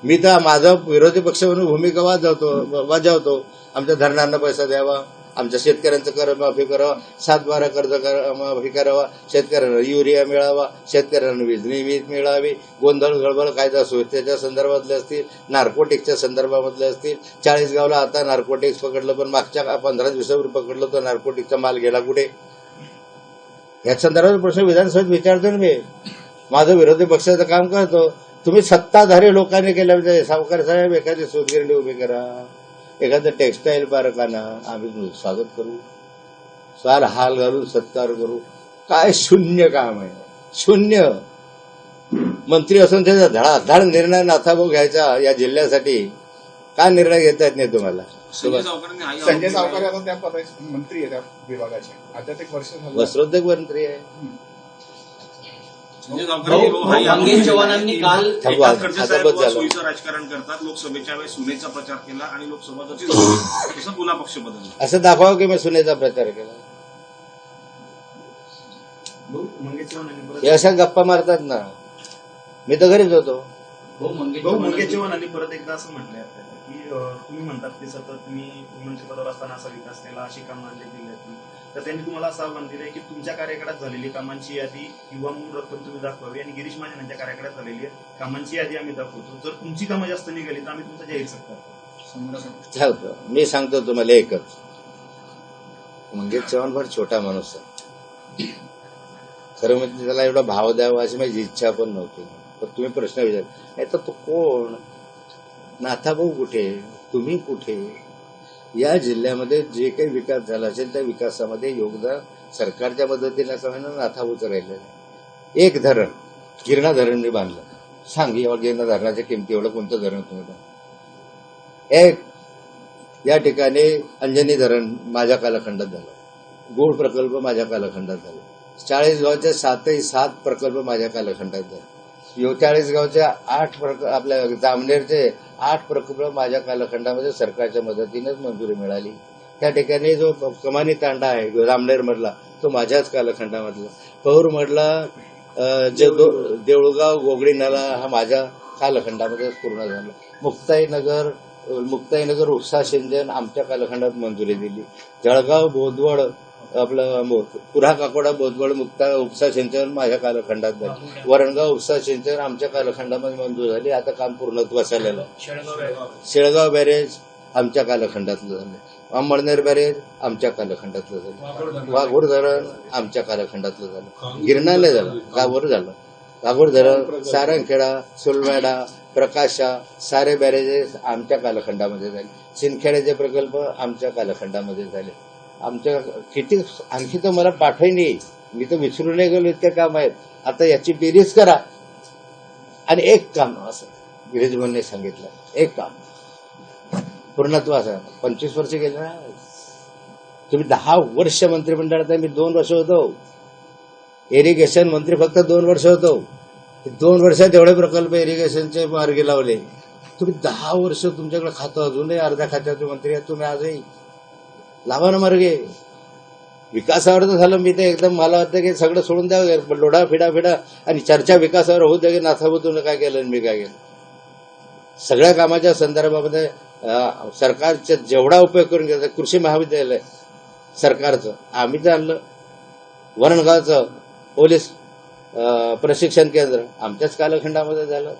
मी तर माझा विरोधी पक्ष म्हणून भूमिका वाजवतो. आमच्या धरणांना पैसा द्यावा, आमच्या शेतकऱ्यांचं कर्जमाफी करावा, 7-12 कर्ज माफी करावा, शेतकऱ्यांना युरिया मिळावा, शेतकऱ्यांना वीज मिळावी, गोंधळ गडबड कायदा सुव्यवस्थेच्या संदर्भातले असतील, नार्कोटिक्सच्या संदर्भामधले असतील. 40गावला आता नार्कोटिक्स पकडलं, पण मागच्या 15 दिवसापूर्वी पकडलं तर नार्कोटिक्सचा माल गेला कुठे? या संदर्भात प्रश्न विधानसभेत विचारतो ना मी. माझं विरोधी पक्षाचं काम करतो. तुम्ही सत्ताधारी लोकांनी केलं म्हणजे सावकार साहेब एखादी सूतगिरणी उभी करा, एखादं टेक्स्टाईल पार्क आणा, आम्ही स्वागत करू, सार हाल घालून सत्कार करू. काय शून्य काम आहे, शून्य. मंत्री असून त्याचा धडाधड निर्णय नाथाभाऊ घ्यायचा या जिल्ह्यासाठी. का निर्णय घेता येत नाही तुम्हाला? संजय सावकार आता त्या पदाचे मंत्री आहे त्या विभागाचे, आता 1 वर्ष झालं. वस्त्रोद्योग मंत्री आहे. मंगेश चव्हाणांनी काल थांबवा, एकनाथ खडसे आता साहेब बस झालं. सोयीचं राजकारण करतात. लोकसभेच्या वेळेस सुनेचा प्रचार केला आणि लोकसभा तसं पुन्हा पक्ष बदलला. असं दाखवावं की मी सुनेचा प्रचार केला. मंगेश चव्हाणांनी परत हे अशा गप्पा मारतात ना. मी तर घरीच होतो. मंगेश चव्हाणांनी परत एकदा असं म्हटलंय आपल्याला की तुम्ही म्हणतात की सतत तुम्ही मंत्रिपदावर असताना असा विकास केला, अशी कामं आणली जिल्ह्यातली. तर त्यांनी तुम्हाला असं आव्हान दिलंय की तुमच्या कार्यकाळात झालेली कामांची यादी किंवा मूळ रक्कम तुम्ही दाखवावी आणि गिरीश महाजन यांच्या कार्यकाळात झालेली कामांची यादी आम्ही दाखवतो. जर तुमची कामं जास्त निघाली तर आम्ही तुमचा जाहीर सत्कार ठेवतो. मी सांगतो तुम्हाला एकच, मंगेश चव्हाण फार छोटा माणूस आहे. खरं म्हणजे त्याला एवढा भाव द्यावा अशी माझी इच्छा पण नव्हती. पण तुम्ही प्रश्न विचार, नाही तर तो कोण? नाथाभाऊ कुठे, तुम्ही कुठे? या जिल्ह्यामध्ये जे काही विकास झाला असेल त्या विकासामध्ये योगदान सरकारच्या मदतीने का होईना नाथाभाऊचं राहिलेलं आहे. एक धरण गिरणा धरण मी बांधलं. सांग एवढं गिरणा धरणाच्या किमती एवढं कोणतं धरण तुम्ही बांधलं? एक या ठिकाणी अंजनी धरण माझ्या कालखंडात झालं. गूळ प्रकल्प माझ्या कालखंडात झाला. 40गावचे 7 प्रकल्प माझ्या कालखंडात झाले. 40गावच्या 8 आपल्या जामनेरचे 8 प्रकल्प माझ्या कालखंडामध्ये सरकारच्या मदतीनेच मंजुरी मिळाली. त्या ठिकाणी जो कमानी तांडा आहे जामनेर मधला तो माझ्याच कालखंडामधला. पौर मधला जे देऊळगाव गोगडी नाला हा माझ्या कालखंडामध्येच पूर्ण झाला. मुक्ताईनगर उपसा सिंचन आमच्या कालखंडात मंजुरी दिली. जळगाव बोदवड आपलं पुरा काकोडा बोदवड उपसा सिंचन माझ्या कालखंडात झालं. वरणगाव उपसा सिंचन आमच्या कालखंडामध्ये मंजूर झाली. आता काम पूर्णत्वास आलेलं. शेळगाव बॅरेज आमच्या कालखंडातलं झालं. अंमळनेर बॅरेज आमच्या कालखंडातलं झालं. वाघोर धरण आमच्या कालखंडातलं झालं. गिरणा नाही झालं, गाभोर झालं. वाघोर धरण, सारंगखेडा, सुलमेडा, प्रकाशा सारे बॅरेजेस आमच्या कालखंडामध्ये झाले. सिंदखेड्याचे प्रकल्प आमच्या कालखंडामध्ये झाले. आमच्या किती आणखी तर मला पाठही नाही, मी तर विसरून नाही गेलो, इतके काम आहेत. आता याची बेरीज करा आणि एक काम असं गिरीशभाऊंनी सांगितलं, एक काम पूर्णत्वास 25 वर्ष गेले ना तुम्ही. 10 वर्ष मंत्रिमंडळात आहे, मी 2 वर्ष होतो. इरिगेशन मंत्री फक्त 2 वर्ष होतो. 2 वर्षात एवढे प्रकल्प इरिगेशनचे मार्गी लावले. तुम्ही 10 वर्ष तुमच्याकडे खातं अजूनही अर्ध्या खात्याचे मंत्री आहेत तुम्ही. आजही लावा ना मार्गे. विकासावर तर झालं, मी तर एकदम मला वाटतं की सगळं सोडून द्यावं, लोढा फिडा आणि चर्चा विकासावर होऊ द्या की नाथाभाऊ तुम्ही काय केलं आणि मी काय केलं. सगळ्या कामाच्या संदर्भामध्ये सरकारचा जेवढा उपयोग करून घ्यायचा. कृषी महाविद्यालय सरकारचं आम्ही तर आणलं. वरणगावचं पोलीस प्रशिक्षण केंद्र आमच्याच कालखंडामध्ये झालं.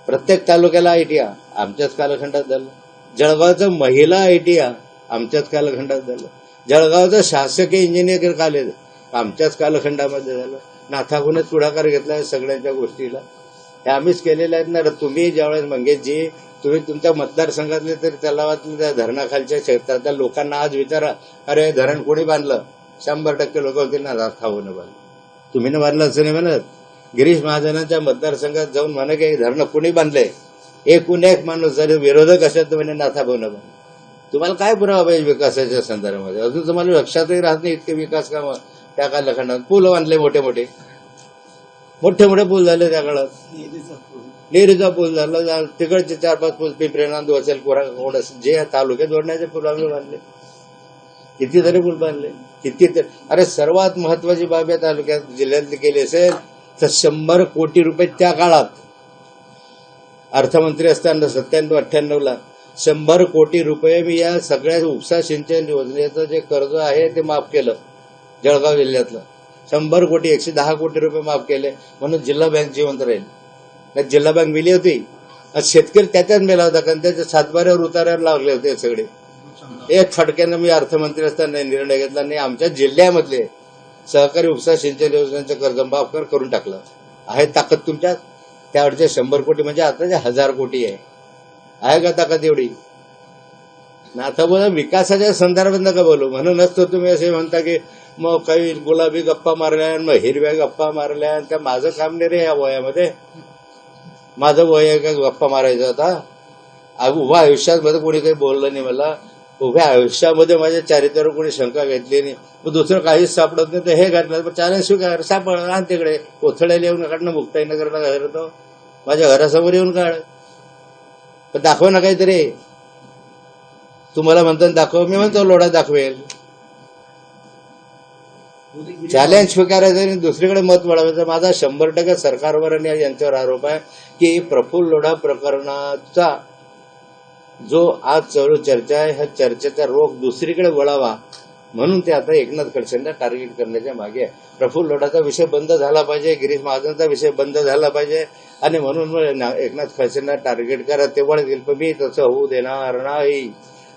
प्रत्येक तालुक्याला ITI आमच्याच कालखंडात झालं. जळगावचं महिला ITI आमच्याच कालखंडात झालं. जळगावचं शासकीय इंजिनिअरिंग कॉलेज आमच्याच कालखंडामध्ये झालं. नाथाभाऊनेच पुढाकार घेतला सगळ्यांच्या गोष्टीला. हे आम्हीच केलेल्या आहेत ना. तुम्ही ज्यावेळेस मंगेशजी तुम्ही तुमच्या मतदारसंघातले तरी तलावातल्या धरणाखालच्या क्षेत्रातल्या लोकांना आज विचारा, अरे धरण कोणी बांधलं? 100% लोक होतील ना नाथाभाऊनं बांधलं. तुम्ही न बांधलं असं नाही म्हणत. गिरीश महाजनांच्या मतदारसंघात जाऊन म्हणा की धरण कोणी बांधलंय, एकूण एक माणूस जरी विरोधक असेल तर म्हणे नाथाभाऊनं बांधलं. तुम्हाला काय पुरावा पाहिजे विकासाच्या संदर्भामध्ये? अजून तुम्हाला लक्षातही राहत नाही इतके विकास कामं त्या कालखंडात. पूल बांधले मोठे मोठे पूल झाले त्या काळात. नेहरीचा पूल झाला, तिकडचे 4-5 पूल पिंपरी नांदू असेल, कोरा जे तालुक्यात जोडण्याचे पूल आम्ही बांधले. कितीतरी पूल बांधले, कितीतरी. अरे सर्वात महत्वाची बाब या तालुक्यात जिल्ह्यातली केली असेल तर 100 कोटी रुपये त्या काळात अर्थमंत्री असताना 97-98ला 100 कोटी रुपये मी या सगळ्या उपसा सिंचन योजनेचं जे कर्ज आहे ते माफ केलं. जळगाव जिल्ह्यातलं 100 कोटी 110 कोटी रुपये माफ केले म्हणून जिल्हा बँक जिवंत राहील. नाही जिल्हा बँक मिली होती, शेतकरी त्याच्यात मेला होता कारण त्याच्या सातबाऱ्यावर उतार्यावर लागले होते सगळे. एक फटक्यानं मी अर्थमंत्री असताना निर्णय घेतला आणि आमच्या जिल्ह्यामधले सहकारी उपसा सिंचन योजनेचं कर्ज माफ करून टाकलं. आहे ताकद तुमच्यात? त्यावेळचे 100 कोटी म्हणजे आताचे 1000 कोटी आहे का ताकद एवढी? आता बोला विकासाच्या संदर्भात नका बोलू. म्हणूनच तो तुम्ही असे म्हणता की मग काही गुलाबी गप्पा मारल्या मग हिरव्या गप्पा मारल्या. त्या माझं काम नाही रे या वयामध्ये. माझं वय आहे का गप्पा मारायचा होता? उभ्या आयुष्यामध्ये कोणी काही बोललं नाही मला. उभ्या आयुष्यामध्ये माझ्या चारित्र्यावर कोणी शंका घेतली नाही. मग दुसरं काहीच सापडत नाही तर हे घातलं चॅलेंज स्वीकार सापड आण तिकडे कोथळ्याला येऊन काढ ना. मुक्ताईनगरला घर होतो माझ्या घरासमोर येऊन काढ. पण दाखव ना काहीतरी. तुम्हाला म्हणतात दाखव, मी म्हणतो लोढा दाखवेल. चॅलेंज स्वीकारायचं आणि दुसरीकडे मत वळवायचं. माझा 100% सरकारवर आणि यांच्यावर आरोप आहे की प्रफुल्ल लोढा प्रकरणाचा जो आज चालू चर्चा आहे ह्या चर्चेचा रोख दुसरीकडे वळावा म्हणून ते आता एकनाथ खडसेंना टार्गेट करण्याच्या मागे आहे. प्रफुल्ल लोढाचा विषय बंद झाला पाहिजे, गिरीश महाजनचा विषय बंद झाला पाहिजे आणि म्हणून एकनाथ खडसेंना टार्गेट करा. ते वळतील पण मी तसं होऊ देणार नाही.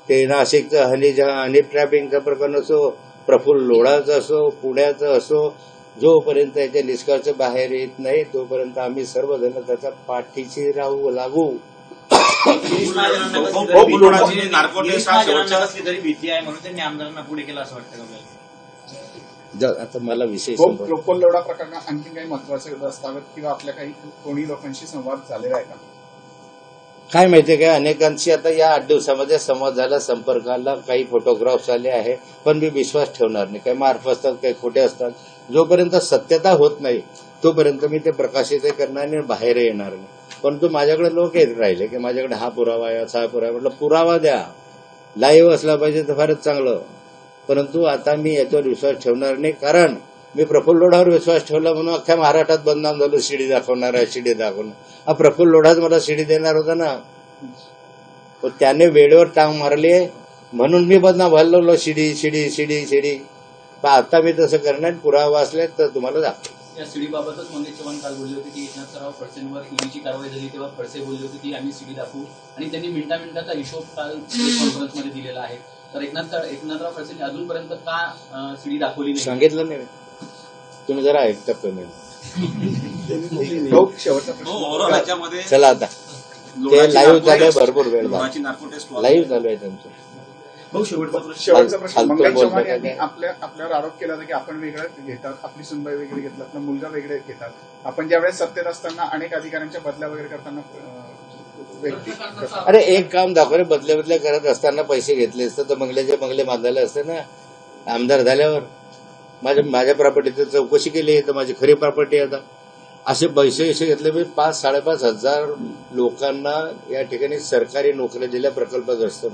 ते नाशिकचं हनी ट्रॅपिंगचं प्रकरण असो, प्रफुल्ल लोढाचं असो, पुण्याचं असो, जोपर्यंत याचे निष्कर्ष बाहेर येत नाही तोपर्यंत आम्ही सर्वजण त्याच्या पाठीशी लागू. तरी भीती आहे म्हणून त्यांनी आमदारांना पुढे केलं असं वाटतं का? आता मला विषय प्रफुल्ल लोढा प्रकरणात आणखी काही महत्वाचे दस्तावेज किंवा आपल्या काही कोणी लोकांशी संवाद झालेला आहे का? काय माहितीये काय, अनेकांशी आता या 8 दिवसामध्ये संवाद झाला, संपर्काला काही फोटोग्राफ्स आले आहे. पण मी विश्वास ठेवणार नाही. काही मार्फ असतात, काही खोटे असतात. जोपर्यंत सत्यता होत नाही तोपर्यंत मी ते प्रकाशित करणार नाही, बाहेर येणार नाही. परंतु माझ्याकडे लोक येत राहिले की माझ्याकडे हा पुरावा आहे, असा पुरावा आहे. म्हटलं पुरावा द्या, लाईव्ह असला पाहिजे तर फारच चांगलं. परंतु आता मी याच्यावर विश्वास ठेवणार नाही. कारण मी प्रफुल्ल लोढावर विश्वास ठेवला म्हणून अख्ख्या महाराष्ट्रात बदनाम झालो. शिडी दाखवणार आहे, शिडी दाखवणार. हा प्रफुल्ल लोढाच मला शिडी देणार होता ना. त्याने वेळेवर टांग मारली म्हणून मी बदनाम व्हायला लागलो. शिडी शिडी शिडी शिडी. पण आता मी तसं करणार. पुरावा असले तर तुम्हाला दाखव. या सीडीबाबतच मंगेश चव्हाण काल बोलले होते की एकनाथराव खडसेंवर ईडीची कारवाई झाली तेव्हा खडसे बोलले होते की आम्ही सीडी दाखवू आणि त्यांनी मिनिटाचा हिशोब काल कॉन्फरन्समध्ये दिलेला आहे. तर एकनाथराव खडसेंनी अजूनपर्यंत का सीडी दाखवली नाही सांगितलं नाही. तुम्ही जरा ऐकता कमी. शेवटचा प्रश्न. राज्यामध्ये चला आता ते लाईव्ह चालू आहे, भरपूर वेळ लाईव्ह चालू आहे त्यांचं. शेवटचा प्रश्न. फालतू मंगेश बोलतो चव्हाण काय यांनी काय? आपल्यावर आरोप केला होता की आपण वेगळं घेतात, आपली सुनबाई वेगळी घेतलं, आपला मुलगा वेगळे घेतात. आपण ज्यावेळेस सत्तेत असताना अनेक अधिकाऱ्यांच्या बदल्या वगैरे करताना व्यक्ती. अरे एक काम दाखव, बदल्या करत असताना पैसे घेतले असते तर बंगल्याचे बंगले बांधायला असते ना. आमदार झाल्यावर माझ्या प्रॉपर्टीची चौकशी केली तर माझी खरी प्रॉपर्टी आता. असे पैसे घेतले. मी 5-5.5 हजार लोकांना या ठिकाणी सरकारी नोकऱ्या दिल्या प्रकल्पग्रस्त.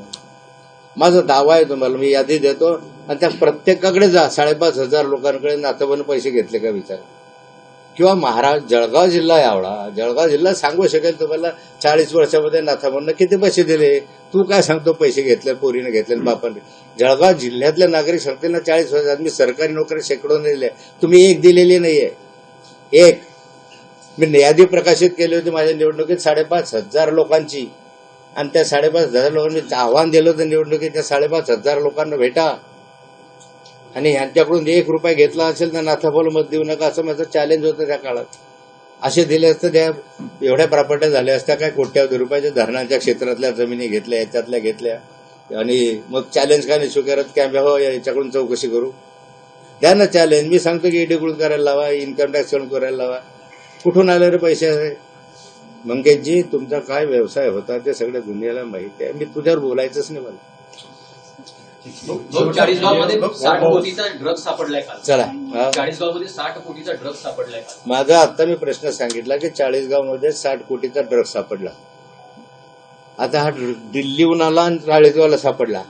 माझा दावा आहे तुम्हाला, मी यादी देतो आणि त्या प्रत्येकाकडे जा. 5.5 हजार लोकांकडे नाथाभाऊने पैसे घेतले का विचार. किंवा जळगाव जिल्हा आहे जळगाव जिल्हा सांगू शकेल तुम्हाला 40 वर्षामध्ये नाथाभाऊंना किती पैसे दिले. तू काय सांगतो पैसे घेतले, पोरीने घेतले, बापाने. जळगाव जिल्ह्यातल्या नागरिक सांगतील ना 40 वर्षात मी सरकारी नोकरी शेकडोने दिल्या. तुम्ही एक दिलेली नाहीये. एक मी यादी प्रकाशित केली होती माझ्या निवडणुकीत 5.5 हजार लोकांची आणि त्या 5.5 हजार लोकांनी आव्हान दिलं होतं निवडणुकीत त्या 5.5 हजार लोकांना भेटा आणि यांच्याकडून 1 रुपया घेतला असेल तर नाथाभाऊला मत देऊ नका असं माझं चॅलेंज होतं त्या काळात. असे दिले असतं त्या एवढ्या प्रॉपर्ट्या झाल्या असत्या काय कोट्यावधी रुपयाच्या धरणाच्या क्षेत्रातल्या जमिनी घेतल्या, याच्यातल्या घेतल्या आणि मग चॅलेंज काय नाही स्वीकारत की आम्ही हो याच्याकडून चौकशी करू. द्या ना चॅलेंज. मी सांगतो की ईडीकडून करायला लावा, इन्कम टॅक्स कडून करायला लावा. कुठून आले रे पैसे? मंगेशजी तुमचा काय व्यवसाय होता ते सगळ्या दुनियाला माहिती आहे. मी तुझ्यावर बोलायचंच नाही मला. चाळीसगावमध्ये 60 कोटीचा ड्रग्ज सापडलाय काल. चला चाळीसगावमध्ये 60 कोटीचा ड्रग्ज सापडलाय काल. माझा आता मी प्रश्न सांगितला की 40गावमध्ये 60 कोटीचा ड्रग्ज सापडला. आता हा दिल्लीहून आला आणि 40गावला सापडला.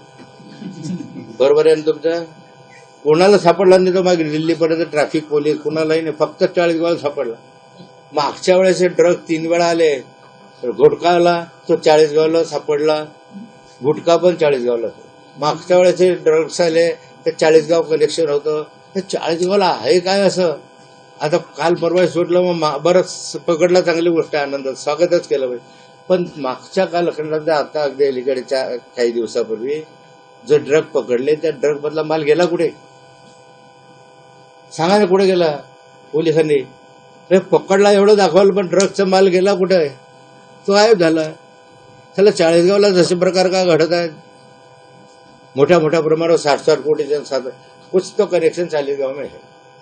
बरोबर आहे ना तुमचं? कोणाला सापडला नाही तो मग दिल्लीपर्यंत ट्रॅफिक पोलीस कुणालाही नाही, फक्त 40गावला सापडला. मागच्या वेळेस हे ड्रग 3 वेळा आले तर गुटखाला तो 40गावला सापडला, गुटखा पण 40गावला. मागच्या वेळेस ड्रग्स आले ते 40गाव कलेक्शन होतं. हे 40गावला आहे काय असं? आता काल परवा सोडलं, मग बरंच पकडला, चांगली गोष्ट आहे, आनंदात स्वागतच केलं पाहिजे. पण मागच्या कालखंडात आता अगदी अलीकडच्या काही दिवसापूर्वी जो ड्रग पकडले त्या ड्रग मधला माल गेला कुठे? सांगा ना, कुठे गेला? पोलिसांनी पकडला एवढं दाखवलं, पण ड्रगचा माल गेला कुठे? तो गायब झाला. त्याला 40गावला जसे प्रकार का घडत आहेत, मोठ्या मोठ्या प्रमाणावर 60-60 कोटीच्या कुछ तो कनेक्शन 40गाव में है.